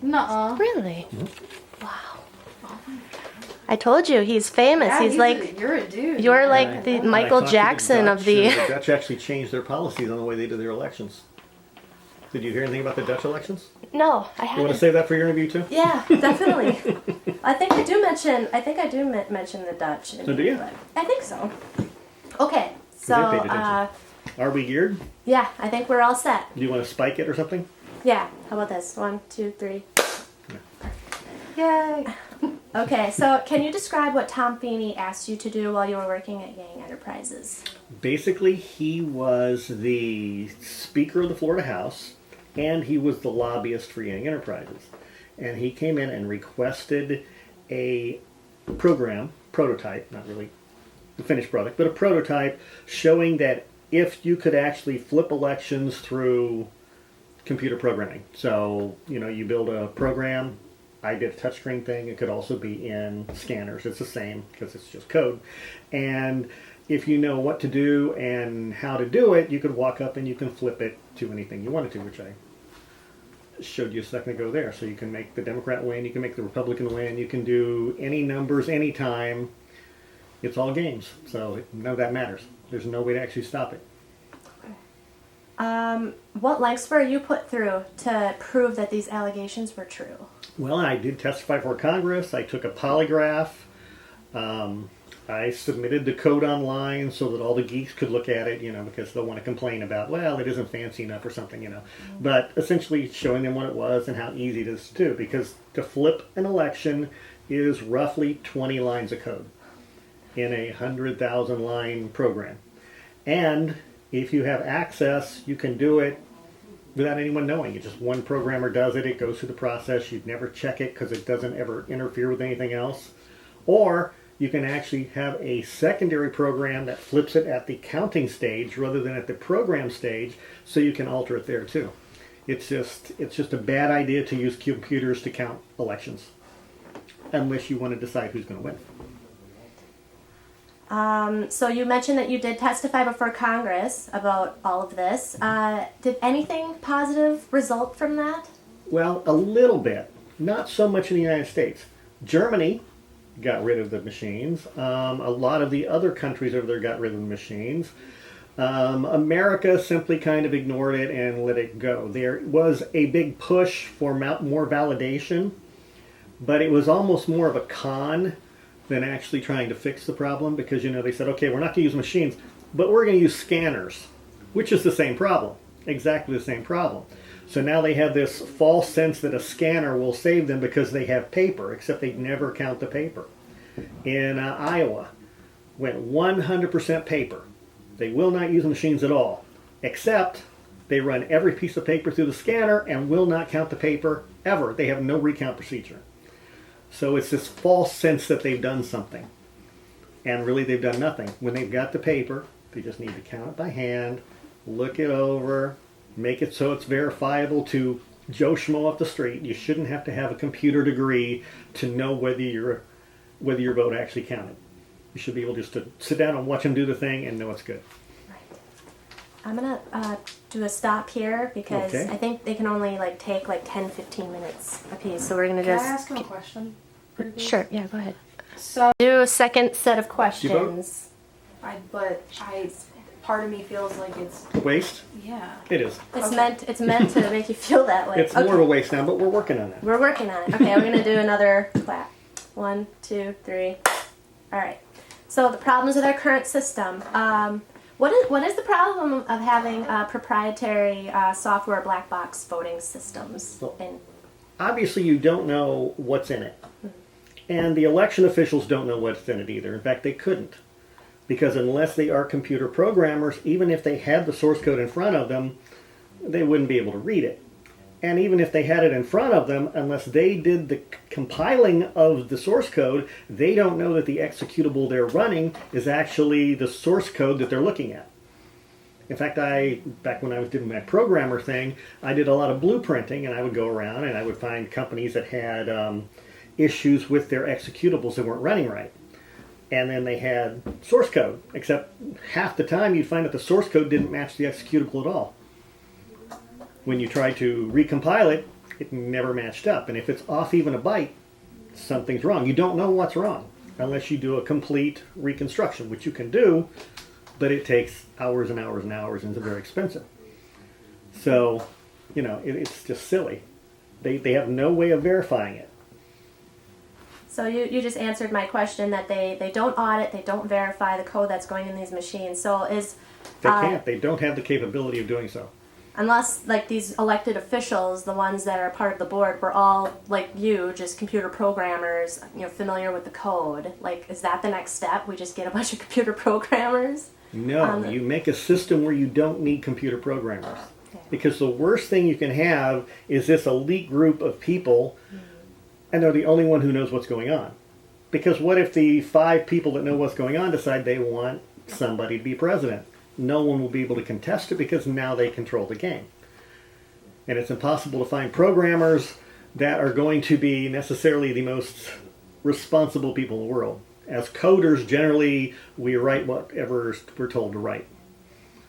Nuh-uh. Really? Mm-hmm. Wow. Oh my God. I told you, he's famous. Yeah, he's like, you're a dude. you're like the And I Michael talked to the Jackson of Dutch, the... and the Dutch actually changed their policies on the way they did their elections. Did you hear anything about the Dutch elections? No, I You want haven't. to save that for your interview too? Yeah, definitely. I think I do mention the Dutch. So do you? I think so. Okay, so, they paid attention. Are we geared? yeah, I think we're all set. Do you want to spike it or something? Yeah, how about this? 1, 2, 3. Yay! Okay, so can you describe what Tom Feeney asked you to do while you were working at Yang Enterprises? Basically, he was the Speaker of the Florida House, and he was the lobbyist for Yang Enterprises. And he came in and requested a prototype, not really the finished product, but a prototype showing that if you could actually flip elections through computer programming. So, you build a program. I did a touchscreen thing. It could also be in scanners. It's the same because it's just code. And if you know what to do and how to do it, you could walk up and you can flip it to anything you wanted to, which I showed you a second ago there. So you can make the Democrat win, you can make the Republican win, you can do any numbers anytime. It's all games. So none of that matters. There's no way to actually stop it. What lengths were you put through to prove that these allegations were true? Well, I did testify for Congress. I took a polygraph. I submitted the code online so that all the geeks could look at it, because they'll want to complain about, well, it isn't fancy enough or something, But essentially showing them what it was and how easy it is to do, because to flip an election is roughly 20 lines of code in a 100,000 line program. And if you have access, you can do it without anyone knowing. It's just one programmer does it. It goes through the process. You'd never check it because it doesn't ever interfere with anything else. Or you can actually have a secondary program that flips it at the counting stage rather than at the program stage, so you can alter it there too. It's just a bad idea to use computers to count elections unless you want to decide who's going to win. So you mentioned that you did testify before Congress about all of this. Did anything positive result from that? Well, a little bit. Not so much in the United States. Germany got rid of the machines. A lot of the other countries over there got rid of the machines. America simply kind of ignored it and let it go. There was a big push for more validation, but it was almost more of a con than actually trying to fix the problem, because they said, okay, we're not going to use machines, but we're going to use scanners, which is the same problem, exactly the same problem. So now they have this false sense that a scanner will save them because they have paper, except they never count the paper. In Iowa, went 100% paper. They will not use machines at all, except they run every piece of paper through the scanner and will not count the paper ever. They have no recount procedure. So it's this false sense that they've done something. And really they've done nothing. When they've got the paper, they just need to count it by hand, look it over, make it so it's verifiable to Joe Schmo off the street. You shouldn't have to have a computer degree to know whether your vote actually counted. You should be able just to sit down and watch them do the thing and know it's good. Right. I'm going to do a stop here because Okay. I think they can only take 10-15 minutes a piece. So we're going to Can just... I ask him a question? Sure, yeah, go ahead. So, Do a second set of questions. part of me feels like it's, A waste? yeah. It is. It's meant to make you feel that way. It's more of a waste now, but we're working on that. We're working on it. Okay, we're gonna do another clap. 1, 2, 3. All right. So the problems with our current system. What is the problem of having proprietary software black box voting systems? Well, obviously, you don't know what's in it, and the election officials don't know what's in it either. In fact, they couldn't, because unless they are computer programmers, even if they had the source code in front of them, they wouldn't be able to read it. And even if they had it in front of them, unless they did the compiling of the source code, they don't know that the executable they're running is actually the source code that they're looking at. In fact, back when I was doing my programmer thing, I did a lot of blueprinting, and I would go around and I would find companies that had issues with their executables that weren't running right. And then they had source code, except half the time you'd find that the source code didn't match the executable at all. When you tried to recompile it, it never matched up. And if it's off even a byte, something's wrong. You don't know what's wrong unless you do a complete reconstruction, which you can do, but it takes hours and hours and hours and it's very expensive. So, it's just silly. They have no way of verifying it. So you just answered my question that they don't audit, they don't verify the code that's going in these machines. So They can't. They don't have the capability of doing so. Unless, like, these elected officials, the ones that are part of the board, were all, like you, just computer programmers, familiar with the code. Like, is that the next step? We just get a bunch of computer programmers? No, you make a system where you don't need computer programmers. Okay. Because the worst thing you can have is this elite group of people, and they're the only one who knows what's going on. Because what if the 5 people that know what's going on decide they want somebody to be president? No one will be able to contest it because now they control the game. And it's impossible to find programmers that are going to be necessarily the most responsible people in the world. As coders, generally, we write whatever we're told to write.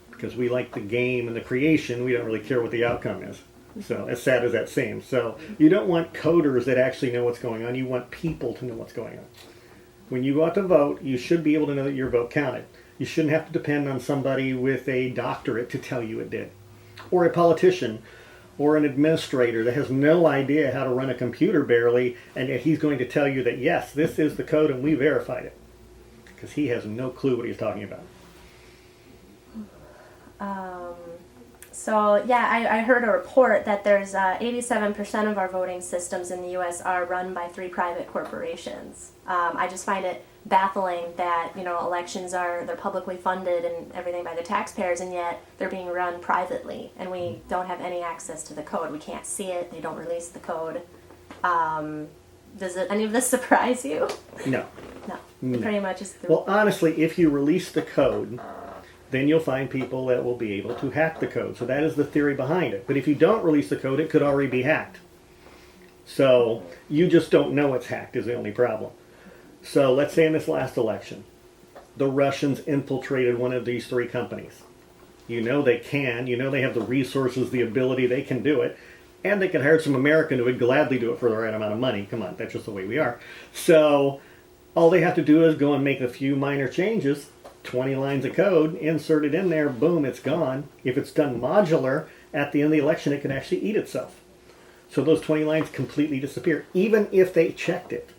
Because we like the game and the creation, we don't really care what the outcome is. So, as sad as that seems. So, you don't want coders that actually know what's going on. You want people to know what's going on. When you go out to vote, you should be able to know that your vote counted. You shouldn't have to depend on somebody with a doctorate to tell you it did. Or a politician, or an administrator that has no idea how to run a computer barely, and yet he's going to tell you that, yes, this is the code and we verified it. Because he has no clue what he's talking about. I heard a report that there's 87% of our voting systems in the U.S. are run by 3 private corporations. I just find it baffling that elections they're publicly funded and everything by the taxpayers, and yet they're being run privately, and we don't have any access to the code. We can't see it. They don't release the code. Does any of this surprise you? No. No. It pretty much is. Well, honestly, if you release the code, then you'll find people that will be able to hack the code. So that is the theory behind it. But if you don't release the code, it could already be hacked. So you just don't know it's hacked is the only problem. So let's say in this last election, the Russians infiltrated one of these 3 companies. They can. They have the resources, the ability, they can do it. And they can hire some American who would gladly do it for the right amount of money. Come on, that's just the way we are. So all they have to do is go and make a few minor changes, 20 lines of code, insert it in there, boom, it's gone. If it's done modular, at the end of the election, it can actually eat itself. So those 20 lines completely disappear, even if they checked it.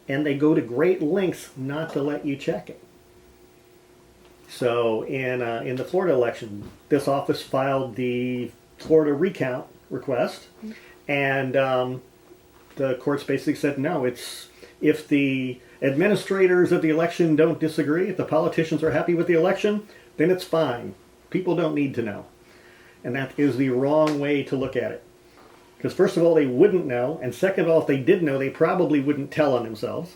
And they go to great lengths not to let you check it. So in the Florida election, this office filed the Florida recount request, and the courts basically said no. If the administrators of the election don't disagree, if the politicians are happy with the election, then it's fine. People don't need to know. And that is the wrong way to look at it. Because first of all, they wouldn't know, and second of all, if they did know, they probably wouldn't tell on themselves.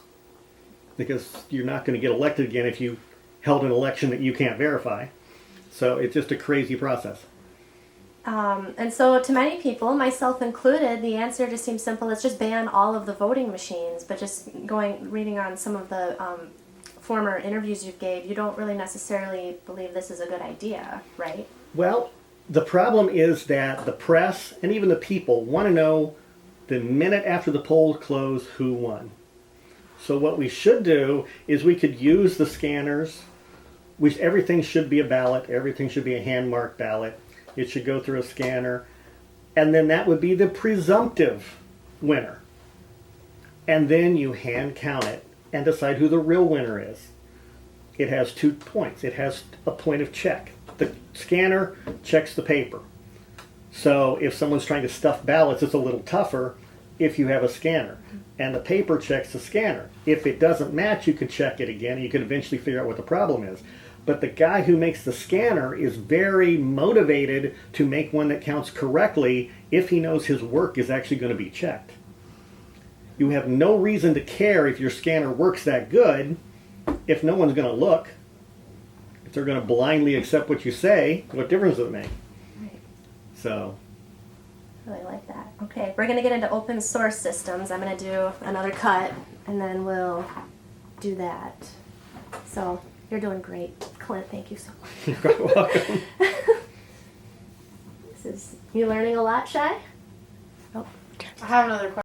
Because you're not going to get elected again if you held an election that you can't verify. So it's just a crazy process. And so to many people, myself included, the answer just seems simple. It's just ban all of the voting machines. But just reading on some of the former interviews you gave, you don't really necessarily believe this is a good idea, right? Well, the problem is that the press and even the people want to know the minute after the polls close who won. So what we should do is we could use the scanners. Everything should be a ballot. Everything should be a hand-marked ballot. It should go through a scanner. And then that would be the presumptive winner. And then you hand count it and decide who the real winner is. It has 2 points. It has a point of check. The scanner checks the paper. So if someone's trying to stuff ballots, it's a little tougher if you have a scanner. And the paper checks the scanner. If it doesn't match, you can check it again, and you can eventually figure out what the problem is. But the guy who makes the scanner is very motivated to make one that counts correctly if he knows his work is actually going to be checked. You have no reason to care if your scanner works that good if no one's going to look. If they're going to blindly accept what you say, what difference does it make? Right. So, Really like that. Okay, we're going to get into open source systems. I'm going to do another cut, and then we'll do that. So, you're doing great, Clint. Thank you so much. you're quite welcome. You learning a lot, Shy? Oh, I have another question.